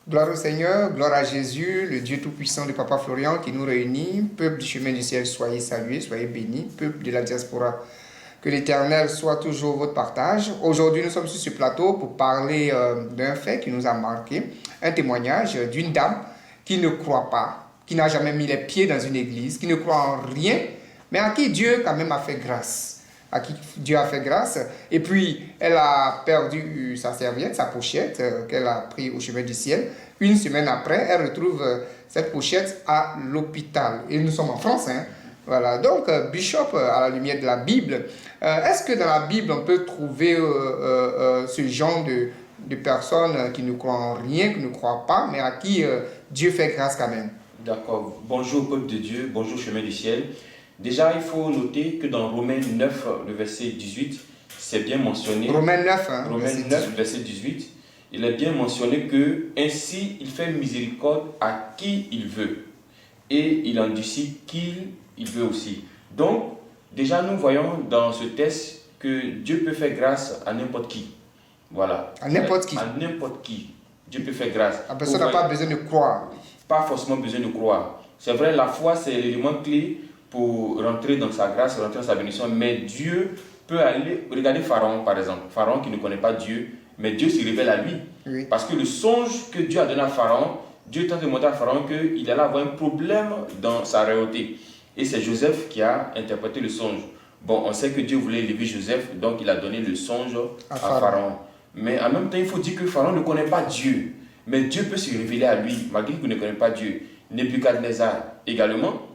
Gloire au Seigneur, gloire à Jésus, le Dieu Tout-Puissant de Papa Florian qui nous réunit. Peuple du chemin du ciel, soyez salués, soyez bénis. Peuple de la diaspora, que l'Éternel soit toujours votre partage. Aujourd'hui, nous sommes sur ce plateau pour parler d'un fait qui nous a marqué, un témoignage d'une dame qui ne croit pas, qui n'a jamais mis les pieds dans une église, qui ne croit en rien, mais à qui Dieu quand même a fait grâce. À qui Dieu a fait grâce. Et puis, elle a perdu sa serviette, sa pochette, qu'elle a pris au chemin du ciel. Une semaine après, elle retrouve cette pochette à l'hôpital. Et nous sommes en France, hein. Voilà. Donc, Bishop, à la lumière de la Bible, est-ce que dans la Bible, on peut trouver ce genre de personnes qui ne croient en rien, qui ne croient pas, mais à qui Dieu fait grâce quand même? D'accord. Bonjour, peuple de Dieu. Bonjour, chemin du ciel. Déjà, il faut noter que dans Romains 9, le verset 18, c'est bien mentionné. Romains 9, hein, Romains 9, verset 18, il est bien mentionné que ainsi il fait miséricorde à qui il veut et il endurcit qui il veut aussi. Donc, déjà, nous voyons dans ce texte que Dieu peut faire grâce à n'importe qui. Voilà. À n'importe qui. À n'importe qui. Dieu peut faire grâce. La personne n'a pas besoin de croire. Pas forcément besoin de croire. C'est vrai, la foi, c'est l'élément clé pour rentrer dans sa grâce, rentrer dans sa bénédiction. Mais Dieu peut aller... Regardez Pharaon, par exemple. Pharaon qui ne connaît pas Dieu, mais Dieu se révèle à lui. Oui. Parce que le songe que Dieu a donné à Pharaon, Dieu tente de montrer à Pharaon qu'il allait avoir un problème dans sa royauté. Et c'est Joseph qui a interprété le songe. Bon, on sait que Dieu voulait élever Joseph, donc il a donné le songe à Pharaon. Mais en même temps, il faut dire que Pharaon ne connaît pas Dieu. Mais Dieu peut se révéler à lui, malgré qu'il ne connaît pas Dieu. Nebuchadnezzar également.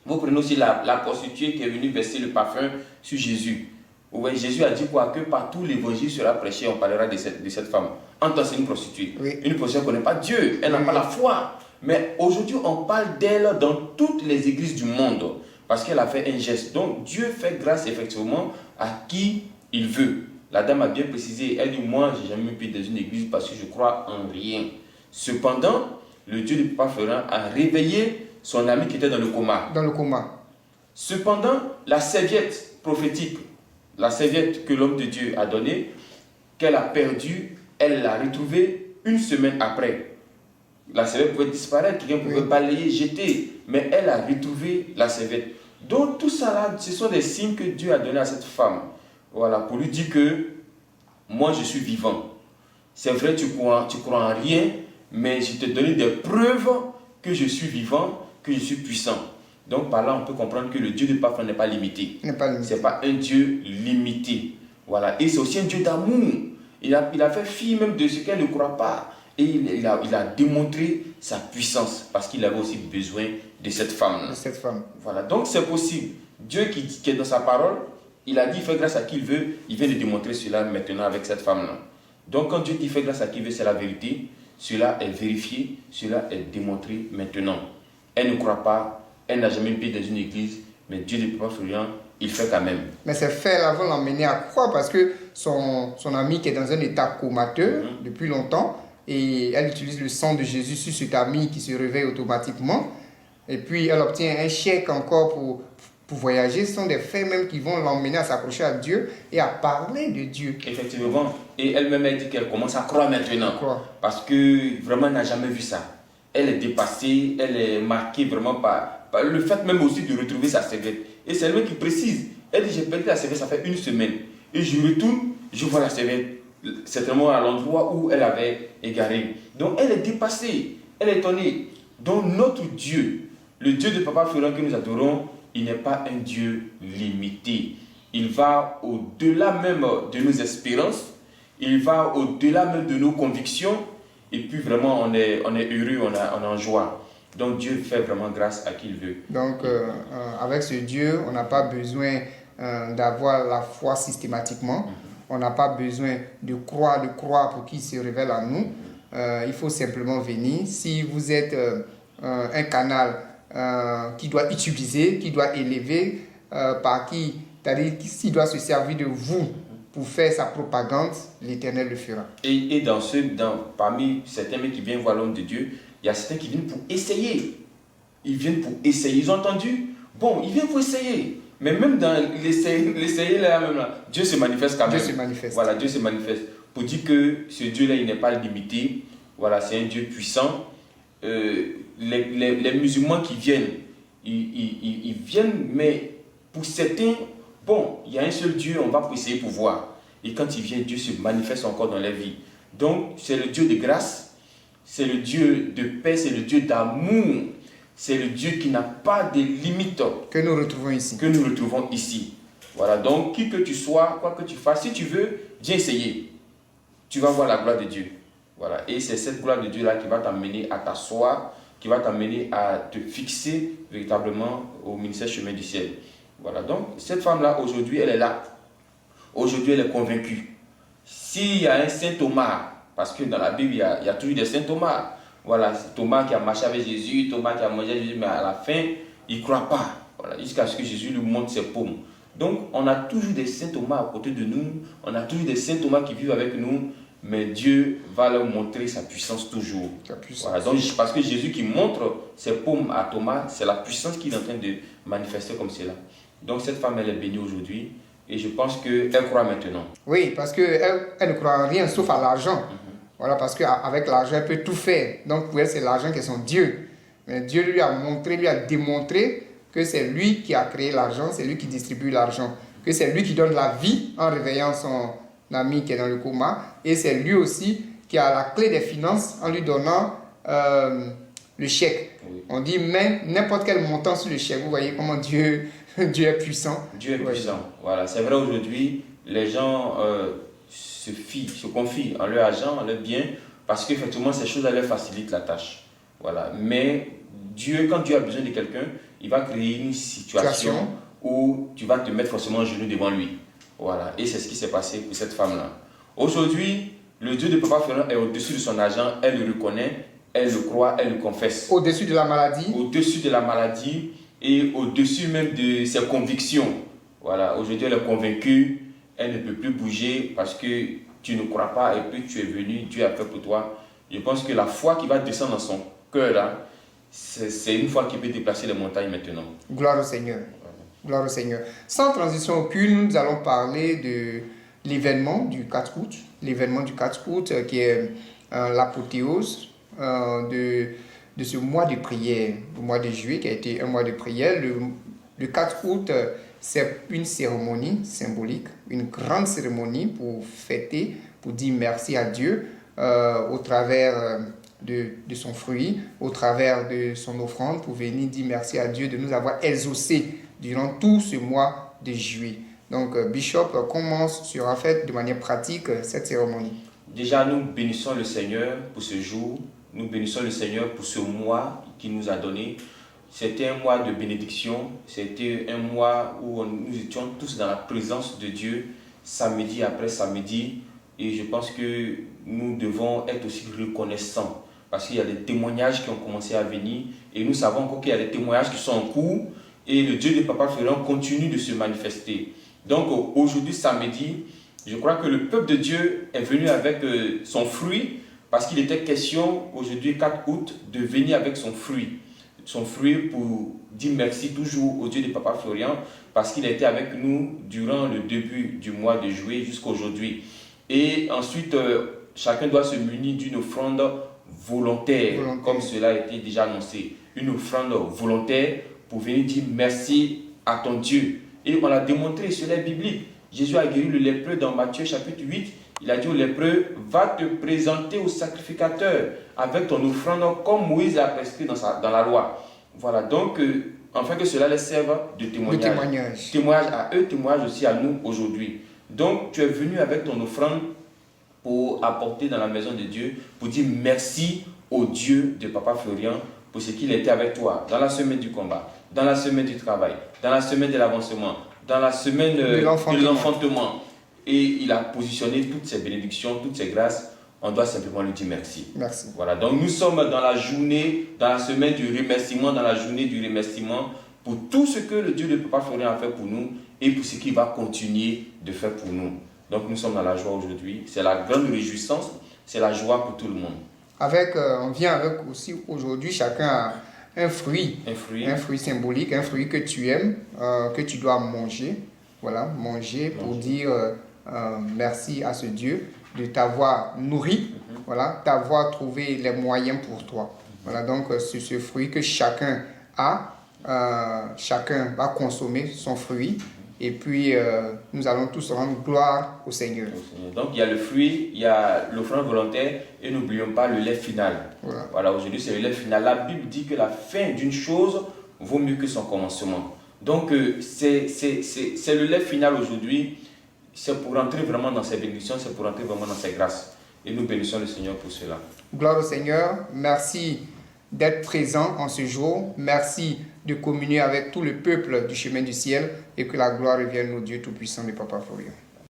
Vous prenez aussi la prostituée qui est venue verser le parfum sur Jésus. Ouais, Jésus a dit quoi? Que partout l'évangile sera prêché, on parlera de cette femme. En tant que c'est une prostituée. Oui. Une prostituée ne connaît pas Dieu, elle n'a pas la foi. Mais aujourd'hui, on parle d'elle dans toutes les églises du monde. Parce qu'elle a fait un geste. Donc Dieu fait grâce effectivement à qui il veut. La dame a bien précisé, elle dit, moi, je n'ai jamais mis pied dans une église parce que je crois en rien. Cependant, le Dieu de Papa Florian a réveillé son ami qui était dans le coma. Dans le coma. Cependant, la serviette prophétique, la serviette que l'homme de Dieu a donnée, qu'elle a perdue, elle l'a retrouvée une semaine après. La serviette pouvait disparaître, quelqu'un pouvait balayer, jeter, mais elle a retrouvé la serviette. Donc tout ça là, ce sont des signes que Dieu a donnés à cette femme. Voilà, pour lui dire que moi je suis vivant. C'est vrai, tu crois en rien, mais je t'ai donné des preuves que je suis vivant, que je suis puissant. Donc par là, on peut comprendre que le Dieu de Papa n'est pas limité. Ce n'est pas un Dieu limité. Voilà. Et c'est aussi un Dieu d'amour. Il a fait fi même de ce qu'elle ne croit pas. Et il a démontré sa puissance parce qu'il avait aussi besoin de cette femme. De cette femme. Voilà. Donc c'est possible. Dieu qui est dans sa parole, il a dit, il fait grâce à qui il veut. Il vient de démontrer cela maintenant avec cette femme-là. Donc quand Dieu dit, fait grâce à qui il veut, c'est la vérité. Cela est vérifié, cela est démontré maintenant. Elle ne croit pas, elle n'a jamais pied dans une église, mais Dieu de Papa Florian, il fait quand même. Mais ces faits-là vont l'emmener à croire parce que son ami qui est dans un état comateux depuis longtemps, et elle utilise le sang de Jésus sur cet ami qui se réveille automatiquement, et puis elle obtient un chèque encore pour voyager. Ce sont des faits même qui vont l'emmener à s'accrocher à Dieu et à parler de Dieu. Effectivement. Et elle-même a dit qu'elle commence à croire maintenant. Parce que vraiment, elle n'a jamais vu ça. Elle est dépassée, elle est marquée vraiment par le fait même aussi de retrouver sa serviette. Et c'est elle qui précise. Elle dit, j'ai perdu la serviette, ça fait une semaine. Et je retourne, je vois la serviette, certainement à l'endroit où elle avait égaré. Donc elle est dépassée, elle est étonnée. Donc notre Dieu, le Dieu de Papa Florian que nous adorons, il n'est pas un Dieu limité. Il va au-delà même de nos espérances. Il va au-delà même de nos convictions. Et puis vraiment, on est heureux, on est en joie. Donc Dieu fait vraiment grâce à qui il veut. Donc avec ce Dieu, on n'a pas besoin d'avoir la foi systématiquement. On n'a pas besoin de croire pour qu'il se révèle à nous. Il faut simplement venir. Si vous êtes un canal qui doit utiliser, qui doit élever, par qui, c'est-à-dire s'il doit se servir de vous pour faire sa propagande, l'Éternel le fera. Et parmi certains qui viennent voir l'homme de Dieu, il y a certains qui viennent pour essayer. Ils viennent pour essayer. Ils ont entendu? Bon, ils viennent pour essayer. Mais même dans l'essayer là, même là, Dieu se manifeste quand même. Dieu se manifeste. Voilà, Dieu se manifeste. Pour dire que ce Dieu-là, il n'est pas limité. Voilà, c'est un Dieu puissant. Les musulmans qui viennent, ils viennent, mais pour certains, bon, il y a un seul Dieu, on va essayer pour voir. Et quand il vient, Dieu se manifeste encore dans leur vie. Donc, c'est le Dieu de grâce, c'est le Dieu de paix, c'est le Dieu d'amour, c'est le Dieu qui n'a pas de limites. Que nous retrouvons ici. Que nous retrouvons ici. Voilà, donc qui que tu sois, quoi que tu fasses, si tu veux, viens essayer. Tu vas voir la gloire de Dieu. Voilà, et c'est cette gloire de Dieu-là qui va t'amener à t'asseoir, qui va t'amener à te fixer véritablement au ministère Chemin du Ciel. Voilà, donc cette femme-là, aujourd'hui, elle est là. Aujourd'hui, elle est convaincue. S'il y a un saint Thomas, parce que dans la Bible, il y a toujours des saints Thomas. Voilà, c'est Thomas qui a marché avec Jésus, Thomas qui a mangé avec Jésus, mais à la fin, il ne croit pas. Voilà, jusqu'à ce que Jésus lui montre ses paumes. Donc, on a toujours des saints Thomas à côté de nous, on a toujours des saints Thomas qui vivent avec nous, mais Dieu va leur montrer sa puissance toujours. Voilà, donc, parce que Jésus qui montre ses paumes à Thomas, c'est la puissance qu'il est en train de manifester comme cela. Donc, cette femme, elle est bénie aujourd'hui. Et je pense qu'elle croit maintenant. Oui, parce qu'elle ne croit en rien sauf à l'argent. Voilà, parce qu'avec l'argent, elle peut tout faire. Donc pour elle, c'est l'argent qui est son Dieu. Mais Dieu lui a montré, lui a démontré que c'est lui qui a créé l'argent, c'est lui qui distribue l'argent, que c'est lui qui donne la vie en réveillant son ami qui est dans le coma. Et c'est lui aussi qui a la clé des finances en lui donnant le chèque. Oui. On dit, mais n'importe quel montant sur le chèque. Vous voyez comment Dieu est puissant. Dieu est puissant. Voilà, c'est vrai aujourd'hui, les gens se confient en leur argent, en leur bien, parce qu'effectivement, ces choses leur facilitent la tâche. Voilà. Mais Dieu, quand Dieu a besoin de quelqu'un, il va créer une situation où tu vas te mettre forcément en genoux devant lui. Voilà. Et c'est ce qui s'est passé pour cette femme-là. Aujourd'hui, le Dieu de Papa Florent est au-dessus de son argent, elle le reconnaît, elle le croit, elle le confesse. Au-dessus de la maladie. Au-dessus de la maladie. Et au-dessus même de ses convictions. Voilà, aujourd'hui elle est convaincue, elle ne peut plus bouger parce que tu ne crois pas et puis tu es venu, Dieu a fait pour toi. Je pense que la foi qui va descendre dans son cœur là, c'est une foi qui peut déplacer les montagnes maintenant. Gloire au Seigneur. Gloire au Seigneur. Sans transition aucune, nous allons parler de l'événement du 4 août. L'événement du 4 août qui est l'apothéose de ce mois de prière, le mois de juillet qui a été un mois de prière. Le 4 août, c'est une cérémonie symbolique, une grande cérémonie pour fêter, pour dire merci à Dieu au travers de son fruit, au travers de son offrande, pour venir dire merci à Dieu de nous avoir exaucés durant tout ce mois de juillet. Donc, Bishop, comment sera faite de manière pratique cette cérémonie? Déjà, nous bénissons le Seigneur pour ce jour. Nous bénissons le Seigneur pour ce mois qu'il nous a donné. C'était un mois de bénédiction. C'était un mois où nous étions tous dans la présence de Dieu, samedi après samedi. Et je pense que nous devons être aussi reconnaissants parce qu'il y a des témoignages qui ont commencé à venir. Et nous savons encore qu'il y a des témoignages qui sont en cours. Et le Dieu de Papa Florent continue de se manifester. Donc aujourd'hui, samedi, je crois que le peuple de Dieu est venu avec son fruit. Parce qu'il était question, aujourd'hui 4 août, de venir avec son fruit. Son fruit pour dire merci toujours au Dieu de Papa Florian, parce qu'il a été avec nous durant le début du mois de juillet jusqu'à aujourd'hui. Et ensuite, chacun doit se munir d'une offrande volontaire, comme cela a été déjà annoncé. Une offrande volontaire pour venir dire merci à ton Dieu. Et on l'a démontré, cela est biblique. Jésus a guéri le lépreux dans Matthieu chapitre 8. Il a dit au lépreux, va te présenter au sacrificateur avec ton offrande comme Moïse l'a prescrit dans la loi. Voilà, donc, afin que cela les serve de témoignage. Témoignage à eux, témoignage aussi à nous aujourd'hui. Donc, tu es venu avec ton offrande pour apporter dans la maison de Dieu, pour dire merci au Dieu de Papa Florian pour ce qu'il était avec toi dans la semaine du combat, dans la semaine du travail, dans la semaine de l'avancement, dans la semaine de l'enfantement. Et il a positionné toutes ces bénédictions, toutes ces grâces. On doit simplement lui dire merci. Merci. Voilà, donc nous sommes dans la journée, dans la semaine du remerciement, dans la journée du remerciement pour tout ce que le Dieu de Papa Florian a fait pour nous et pour ce qu'il va continuer de faire pour nous. Donc nous sommes dans la joie aujourd'hui. C'est la grande réjouissance, c'est la joie pour tout le monde. On vient avec aussi aujourd'hui, chacun a un fruit symbolique, un fruit que tu aimes, que tu dois manger. Voilà, manger pour dire merci à ce Dieu de t'avoir nourri, voilà, d'avoir trouvé les moyens pour toi. Voilà, donc c'est ce fruit que chacun a, chacun va consommer son fruit, et puis nous allons tous rendre gloire au Seigneur. Donc il y a le fruit, il y a l'offrande volontaire, et n'oublions pas le lait final. Voilà, aujourd'hui c'est le lait final. La Bible dit que la fin d'une chose vaut mieux que son commencement. Donc c'est le lait final aujourd'hui, c'est pour rentrer vraiment dans ses bénédictions, c'est pour rentrer vraiment dans ses grâces. Et nous bénissons le Seigneur pour cela. Gloire au Seigneur, merci d'être présent en ce jour, merci de communier avec tout le peuple du chemin du ciel, et que la gloire revienne au Dieu Tout-Puissant de Papa Florian.